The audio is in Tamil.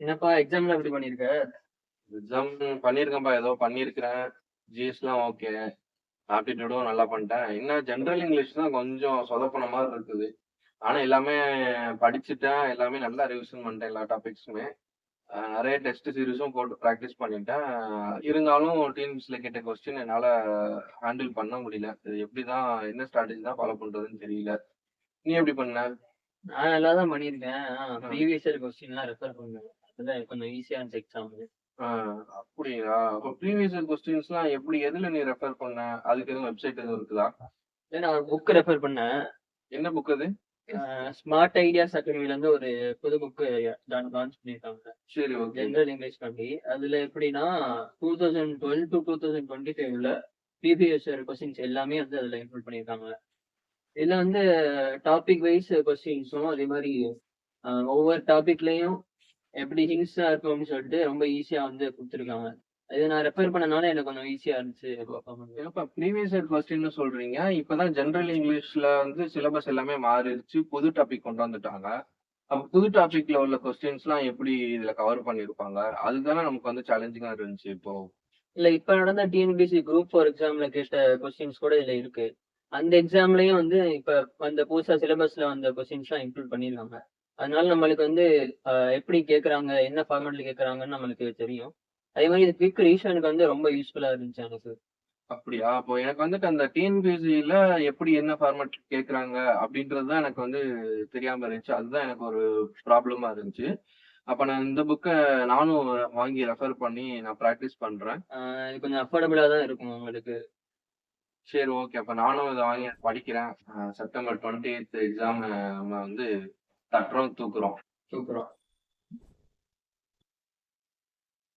என்னப்பா எக்ஸாம்லாம் எப்படி பண்ணியிருக்க? எக்ஸாம் பண்ணியிருக்கேன்ப்பா. ஏதோ பண்ணியிருக்கிறேன். ஜிஎஸ்லாம் ஓகே. ஆப்டிட்யூடும் நல்லா பண்ணிட்டேன். என்ன ஜெனரல் இங்கிலீஷ் தான் கொஞ்சம் சொதப்புன மாரி இருக்குது. ஆனா எல்லாமே படிச்சுட்டேன். எல்லாமே நல்லா ரிவிஷன் பண்ணிட்டேன் எல்லா டாபிக்ஸுமே. நெறைய டெஸ்ட் சீரிஸும் போட்டு பிராக்டிஸ் பண்ணிட்டேன். இருந்தாலும் டிஎன்பிஎஸ்சில கேட்ட கொஸ்டின் என்னால ஹேண்டில் பண்ண முடியல. இது எப்படிதான் என்ன ஸ்ட்ராட்டஜி தான் ஃபாலோ பண்றதுன்னு தெரியல. நீ எப்படி பண்ண? நான் நல்லா தான் பண்ணியிருக்கேன். அ, ப்ரீவியஸ் இயர் கொஸ்டின்லாம் ரெஃபர் பண்ணேன். அதுதான் கொஞ்சம் ஈஸியா இருந்துச்சு எக்ஸாமு. ஆ அப்படியா? அப்ப ப்ரீவியஸ் இயர் கொஸ்டின்ஸ்லாம் எப்படி எதுல நீ ரெஃபர் பண்ண? அதுக்கு எதுவும் வெப்சைட் எதுவும் இருக்குதா? இல்ல நான் ஒரு புக் ரெஃபர் பண்ணேன். என்ன புக் அது? ஸ்மார்ட் ஐடியாஸ் அகாடமிலேருந்து ஒரு புது புக்கு லான்ச் பண்ணியிருக்காங்க. சரி, ஓகே. ஜெனரல் இங்கிலீஷ்காண்டி. அதுல எப்படின்னா 2012 to 2025ல ப்ரீவியஸ் இயர் கொஸ்டின்ஸ் எல்லாமே வந்து அதுல இன்க்ளூட் பண்ணியிருக்காங்க. இதுல வந்து டாபிக் வைஸ் கொஸ்டின்ஸும் அதே மாதிரி ஒவ்வொரு டாபிக்லயும் எப்படி ஹிண்ட்ஸா இருக்கும்னு சொல்லிட்டு ரொம்ப ஈஸியா வந்து குடுத்துருக்காங்க. இத நான் ரெஃபர் பண்ணனால எனக்கு கொஞ்சம் ஈஸியா இருந்துச்சு பெர்ஃபார்மன்ஸ். ஏன்ப்பா ப்ரீவியஸ் இயர் கொஸ்டின்னு சொல்றீங்க. இப்பதான் ஜெனரல் இங்கிலீஷ்ல வந்து சிலபஸ் எல்லாமே மாறிருச்சு. புது டாபிக் கொண்டு வந்துட்டாங்க. அப்ப புது டாபிக்ல உள்ள கொஸ்டின்ஸ்லாம் எப்படி இதுல கவர் பண்ணியிருப்பாங்க? அதுதானே நமக்கு வந்து சேலஞ்சிங்கா இருந்துச்சு இப்போ. இல்ல இப்ப நடந்த டிஎன்பிஎஸ்சி குரூப் 4 எக்ஸாம்ல கேட்ட கொஸ்டின்ஸ் கூட இதுல இருக்கு. அந்த எக்ஸாம்லயும் வந்து இப்ப வந்த புதுசா சிலபஸ்ல வந்த கொஸ்டின்ஸ்லாம் இன்க்ளூட் பண்ணிருக்காங்க. அதனால நம்மளுக்கு வந்து எப்படி கேட்கறாங்க, என்ன ஃபார்மேட்ல கேட்கறாங்கன்னு நம்மளுக்கு தெரியும். அதே மாரி இது குயிக் ரிவிஷனுக்கு வந்து ரொம்ப யூஸ்ஃபுல்லா இருந்துச்சு எனக்கு. அப்படியா? அப்போ எனக்கு வந்துட்டு அந்த டிஎன்பிஎஸ்சில எப்படி என்ன ஃபார்மேட் கேட்கறாங்க அப்படின்றது தான் எனக்கு வந்து தெரியாம இருந்துச்சு. அதுதான் எனக்கு ஒரு ப்ராப்ளமா இருந்துச்சு. அப்ப நான் இந்த புக்க நானும் வாங்கி ரெஃபர் பண்ணி நான் பிராக்டிஸ் பண்றேன். இது கொஞ்சம் அஃபோர்டபுளா தான் இருக்கும் உங்களுக்கு. சரி, ஓகே. அப்ப நானும் இத வாங்கி படிக்கிறேன். செப்டம்பர் 28த் எக்ஸாம் நம்ம வந்து தட்டுறோம், தூக்குறோம். சூப்பரா.